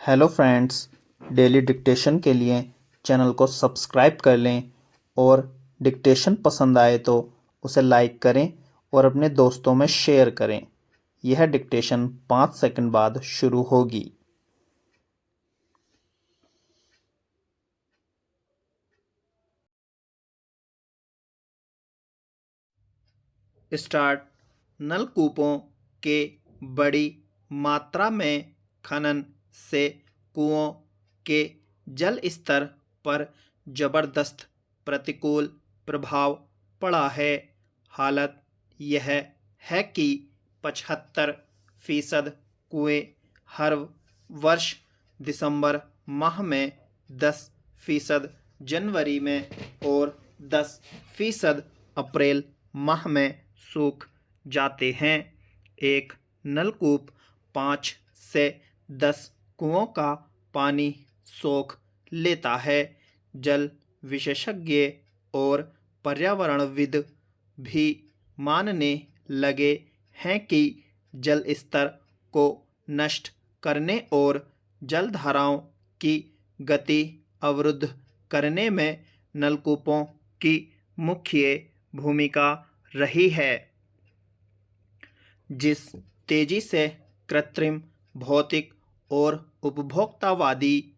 Hello friends, daily dictation के लिए channel को सब्सक्राइब कर लें और डिक्टेशन पसंद आए तो उसे लाइक करें और अपने दोस्तों में शेयर करें। यह डिक्टेशन 5 सेकंड बाद शुरू होगी। स्टार्ट। नलकूपों के बड़ी मात्रा में खनन से कुओं के जल स्तर पर जबरदस्त प्रतिकूल प्रभाव पड़ा है। हालत यह है कि 75% कुएं हर वर्ष दिसंबर माह में, 10% जनवरी में और 10% अप्रैल माह में सूख जाते हैं। एक नलकूप 5 से 10 कुओं का पानी सोख लेता है। जल विशेषज्ञ और पर्यावरणविद भी मानने लगे हैं कि जल स्तर को नष्ट करने और जलधाराओं की गति अवरुद्ध करने में नलकूपों की मुख्य भूमिका रही है। जिस तेजी से कृत्रिम, भौतिक और उपभोक्तावादी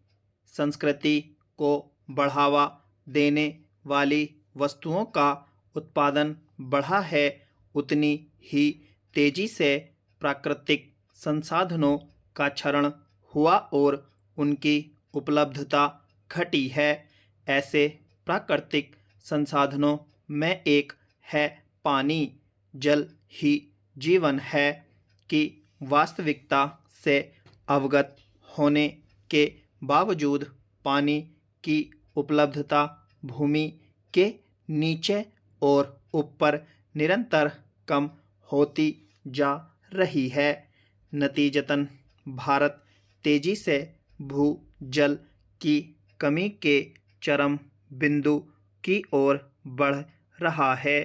संस्कृति को बढ़ावा देने वाली वस्तुओं का उत्पादन बढ़ा है, उतनी ही तेजी से प्राकृतिक संसाधनों का क्षरण हुआ और उनकी उपलब्धता घटी है। ऐसे प्राकृतिक संसाधनों में एक है पानी। जल ही जीवन है कि वास्तविकता से अवगत होने के बावजूद पानी की उपलब्धता भूमि के नीचे और ऊपर निरंतर कम होती जा रही है। नतीजतन भारत तेजी से भूजल की कमी के चरम बिंदु की ओर बढ़ रहा है।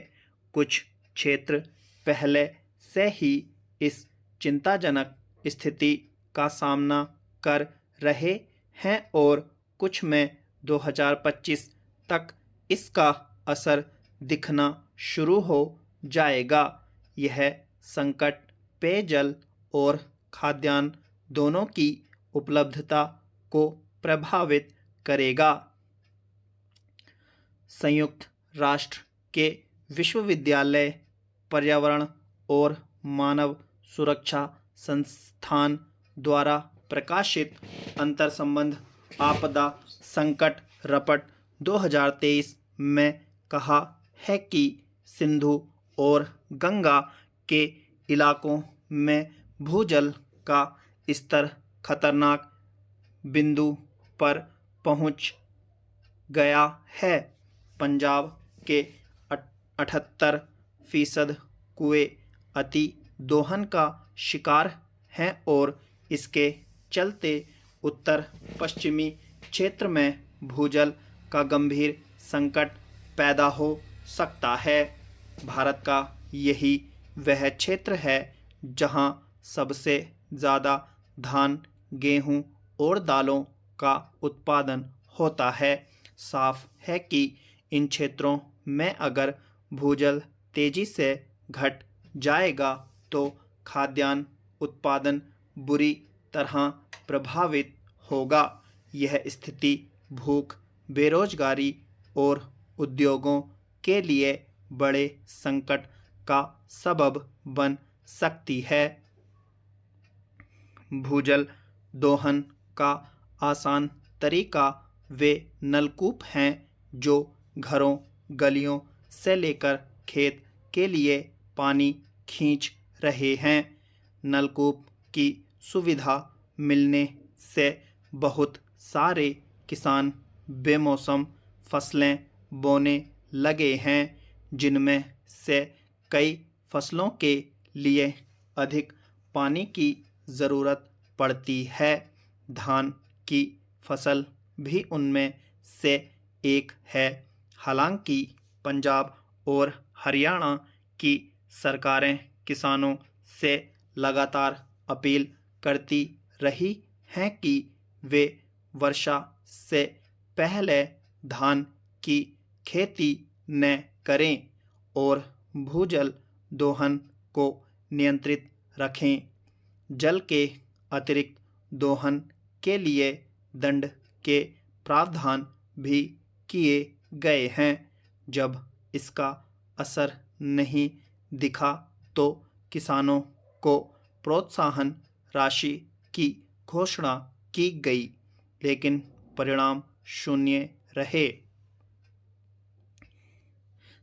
कुछ क्षेत्र पहले से ही इस चिंताजनक स्थिति का सामना कर रहे हैं और कुछ में 2025 तक इसका असर दिखना शुरू हो जाएगा। यह संकट पेयजल और खाद्यान्न दोनों की उपलब्धता को प्रभावित करेगा। संयुक्त राष्ट्र के विश्वविद्यालय पर्यावरण और मानव सुरक्षा संस्थान द्वारा प्रकाशित अंतर्संबंध आपदा संकट रिपोर्ट 2023 में कहा है कि सिंधु और गंगा के इलाकों में भूजल का स्तर खतरनाक बिंदु पर पहुंच गया है। पंजाब के 78% कुएं अति दोहन का शिकार हैं और इसके चलते उत्तर पश्चिमी क्षेत्र में भूजल का गंभीर संकट पैदा हो सकता है। भारत का यही वह क्षेत्र है जहां सबसे ज़्यादा धान, गेहूं और दालों का उत्पादन होता है। साफ है कि इन क्षेत्रों में अगर भूजल तेजी से घट जाएगा तो खाद्यान्न उत्पादन बुरी तरह प्रभावित होगा। यह स्थिति भूख, बेरोजगारी और उद्योगों के लिए बड़े संकट का सबब बन सकती है। भूजल दोहन का आसान तरीका वे नलकूप हैं जो घरों, गलियों से लेकर खेत के लिए पानी खींच रहे हैं। नलकूप की सुविधा मिलने से बहुत सारे किसान बेमौसम फसलें बोने लगे हैं, जिनमें से कई फसलों के लिए अधिक पानी की ज़रूरत पड़ती है। धान की फसल भी उनमें से एक है। हालांकि पंजाब और हरियाणा की सरकारें किसानों से लगातार अपील करती रही हैं कि वे वर्षा से पहले धान की खेती न करें और भूजल दोहन को नियंत्रित रखें। जल के अतिरिक्त दोहन के लिए दंड के प्रावधान भी किए गए हैं। जब इसका असर नहीं दिखा तो किसानों को प्रोत्साहन राशि की घोषणा की गई, लेकिन परिणाम शून्य रहे।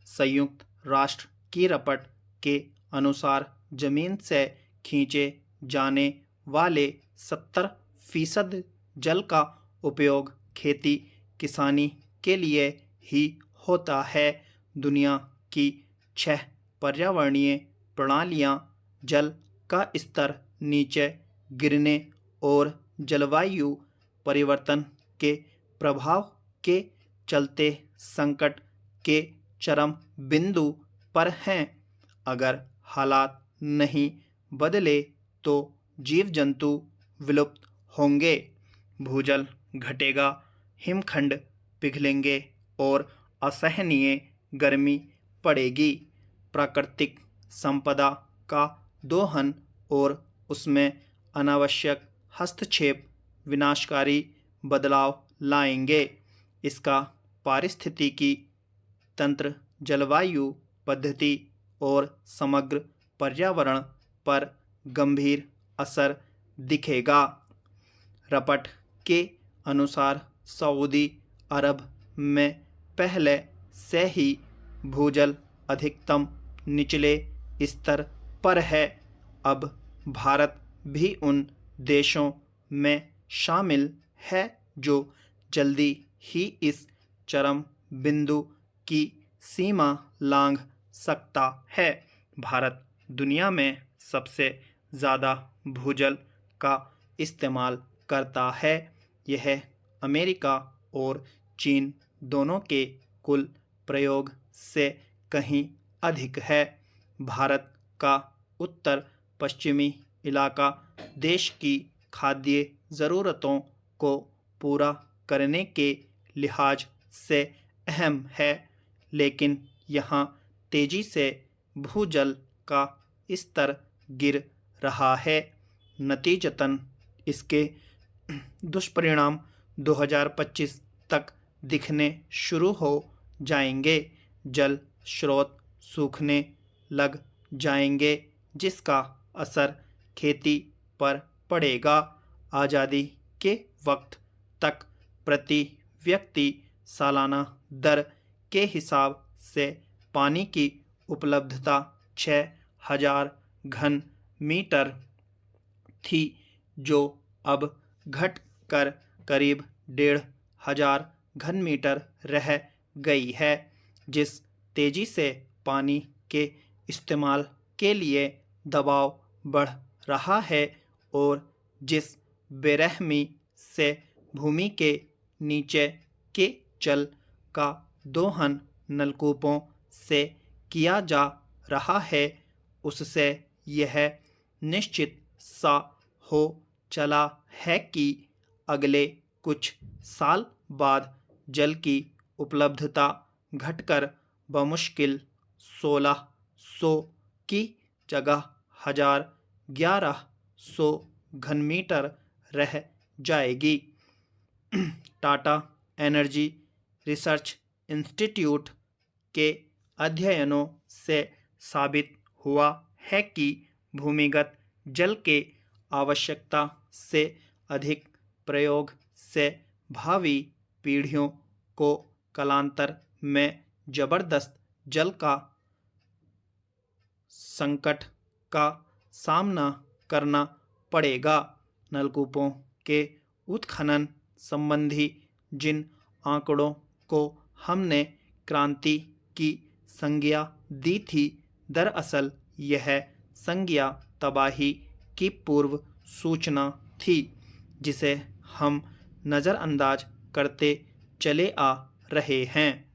संयुक्त राष्ट्र की रिपोर्ट के अनुसार जमीन से खींचे जाने वाले 70% जल का उपयोग खेती किसानी के लिए ही होता है। दुनिया की 6 पर्यावरणीय प्रणालियां जल का स्तर नीचे गिरने और जलवायु परिवर्तन के प्रभाव के चलते संकट के चरम बिंदु पर हैं। अगर हालात नहीं बदले तो जीव जंतु विलुप्त होंगे, भूजल घटेगा, हिमखंड पिघलेंगे और असहनीय गर्मी पड़ेगी। प्राकृतिक संपदा का दोहन और उसमें अनावश्यक हस्तक्षेप विनाशकारी बदलाव लाएंगे। इसका पारिस्थितिकी तंत्र, जलवायु पद्धति और समग्र पर्यावरण पर गंभीर असर दिखेगा। रिपोर्ट के अनुसार सऊदी अरब में पहले से ही भूजल अधिकतम निचले स्तर पर है। अब भारत भी उन देशों में शामिल है जो जल्दी ही इस चरम बिंदु की सीमा लांघ सकता है। भारत दुनिया में सबसे ज़्यादा भूजल का इस्तेमाल करता है। यह अमेरिका और चीन दोनों के कुल प्रयोग से कहीं अधिक है। भारत का उत्तर पश्चिमी इलाका देश की खाद्य ज़रूरतों को पूरा करने के लिहाज से अहम है, लेकिन यहाँ तेजी से भूजल का स्तर गिर रहा है। नतीजतन इसके दुष्परिणाम 2025 तक दिखने शुरू हो जाएंगे। जल स्रोत सूखने लग जाएंगे, जिसका असर खेती पर पड़ेगा। आज़ादी के वक्त तक प्रति व्यक्ति सालाना दर के हिसाब से पानी की उपलब्धता 6000 घन मीटर थी, जो अब घट कर करीब 1500 घन मीटर रह गई है। जिस तेजी से पानी के इस्तेमाल के लिए दबाव बढ़ रहा है और जिस बेरहमी से भूमि के नीचे के जल का दोहन नलकूपों से किया जा रहा है, उससे यह निश्चित सा हो चला है कि अगले कुछ साल बाद जल की उपलब्धता घटकर बमुश्किल 1600 की जगह 1100 घन मीटर रह जाएगी। टाटा एनर्जी रिसर्च इंस्टीट्यूट के अध्ययनों से साबित हुआ है कि भूमिगत जल के आवश्यकता से अधिक प्रयोग से भावी पीढ़ियों को कालांतर में जबरदस्त जल का संकट का सामना करना पड़ेगा। नलकूपों के उत्खनन संबंधी जिन आंकड़ों को हमने क्रांति की संज्ञा दी थी, दरअसल यह संज्ञा तबाही की पूर्व सूचना थी, जिसे हम नज़रअंदाज करते चले आ रहे हैं।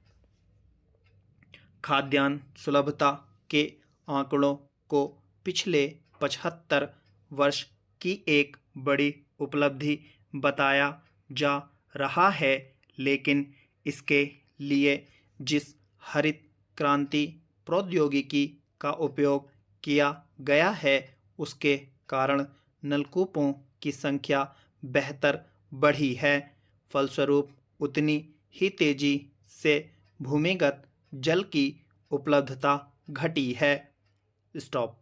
खाद्यान्न सुलभता के आंकड़ों को पिछले 75 वर्ष की एक बड़ी उपलब्धि बताया जा रहा है, लेकिन इसके लिए जिस हरित क्रांति प्रौद्योगिकी का उपयोग किया गया है, उसके कारण नलकूपों की संख्या बेहतर बढ़ी है। फलस्वरूप उतनी ही तेजी से भूमिगत जल की उपलब्धता घटी है। स्टॉप।